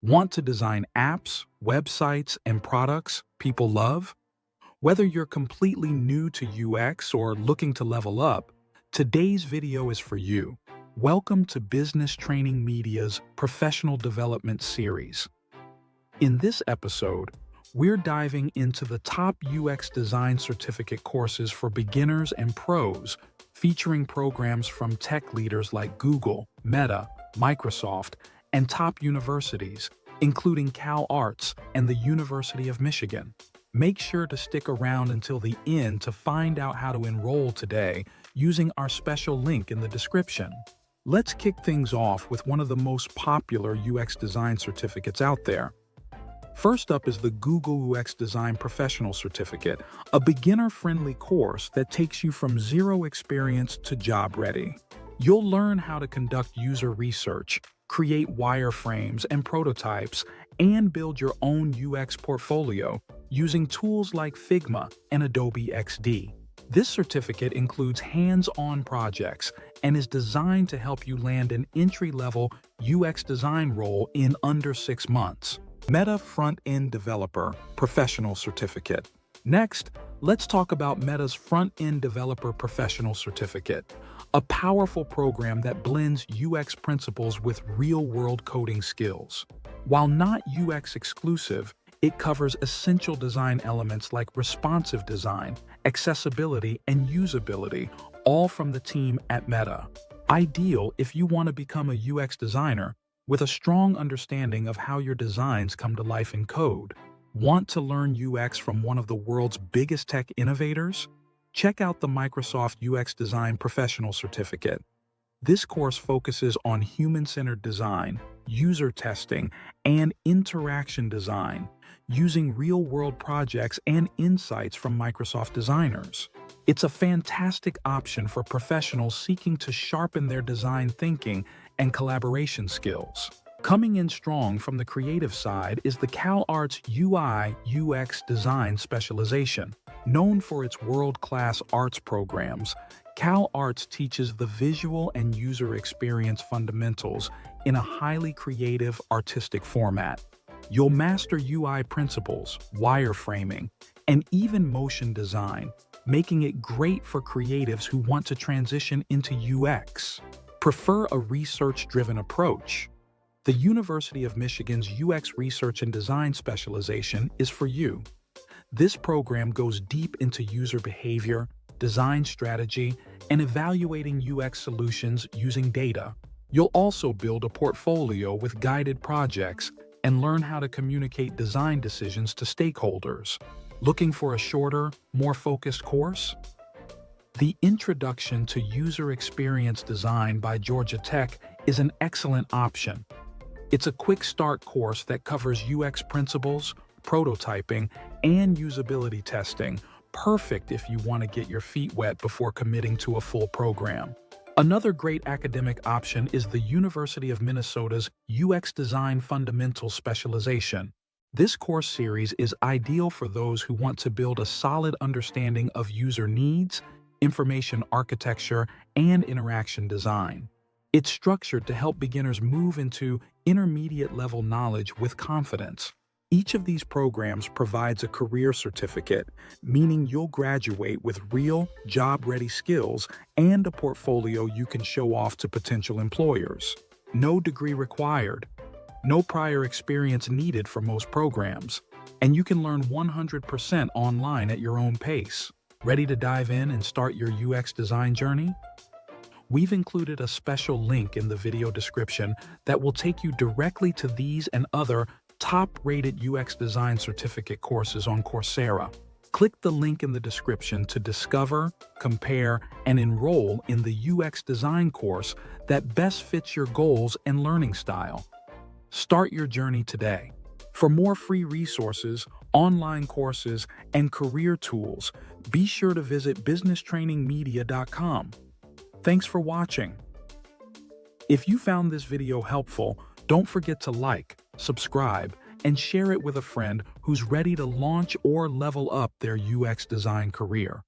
Want to design apps, websites, and products people love? Whether you're completely new to UX or looking to level up, today's video is for you. Welcome to Business Training Media's Professional Development Series. In this episode, we're diving into the top UX design certificate courses for beginners and pros, featuring programs from tech leaders like Google, Meta, Microsoft, and top universities, including Cal Arts and the University of Michigan. Make sure to stick around until the end to find out how to enroll today using our special link in the description. Let's kick things off with one of the most popular UX design certificates out there. First up is the Google UX Design Professional Certificate, a beginner-friendly course that takes you from zero experience to job-ready. You'll learn how to conduct user research, create wireframes and prototypes, and build your own UX portfolio using tools like Figma and Adobe XD. This certificate includes hands-on projects and is designed to help you land an entry-level UX design role in under 6 months. Meta Front-End Developer Professional Certificate. Next, let's talk about Meta's Front-End Developer Professional Certificate, a powerful program that blends UX principles with real-world coding skills. While not UX exclusive, it covers essential design elements like responsive design, accessibility, and usability, all from the team at Meta. Ideal if you want to become a UX designer with a strong understanding of how your designs come to life in code. Want to learn UX from one of the world's biggest tech innovators? Check out the Microsoft UX Design Professional Certificate. This course focuses on human-centered design, user testing, and interaction design, using real-world projects and insights from Microsoft designers. It's a fantastic option for professionals seeking to sharpen their design thinking and collaboration skills. Coming in strong from the creative side is the Cal Arts UI/UX Design Specialization. Known for its world-class arts programs, Cal Arts teaches the visual and user experience fundamentals in a highly creative, artistic format. You'll master UI principles, wireframing, and even motion design, making it great for creatives who want to transition into UX. Prefer a research-driven approach? The University of Michigan's UX Research and Design Specialization is for you. This program goes deep into user behavior, design strategy, and evaluating UX solutions using data. You'll also build a portfolio with guided projects and learn how to communicate design decisions to stakeholders. Looking for a shorter, more focused course? The Introduction to User Experience Design by Georgia Tech is an excellent option. It's a quick start course that covers UX principles, prototyping, and usability testing, perfect if you want to get your feet wet before committing to a full program. Another great academic option is the University of Minnesota's UX Design Fundamentals Specialization. This course series is ideal for those who want to build a solid understanding of user needs, information architecture, and interaction design. It's structured to help beginners move into intermediate-level knowledge with confidence. Each of these programs provides a career certificate, meaning you'll graduate with real, job-ready skills and a portfolio you can show off to potential employers. No degree required, no prior experience needed for most programs, and you can learn 100% online at your own pace. Ready to dive in and start your UX design journey? We've included a special link in the video description that will take you directly to these and other top-rated UX design certificate courses on Coursera. Click the link in the description to discover, compare, and enroll in the UX design course that best fits your goals and learning style. Start your journey today. For more free resources, online courses, and career tools, be sure to visit businesstrainingmedia.com. Thanks for watching. If you found this video helpful, don't forget to like, subscribe, and share it with a friend who's ready to launch or level up their UX design career.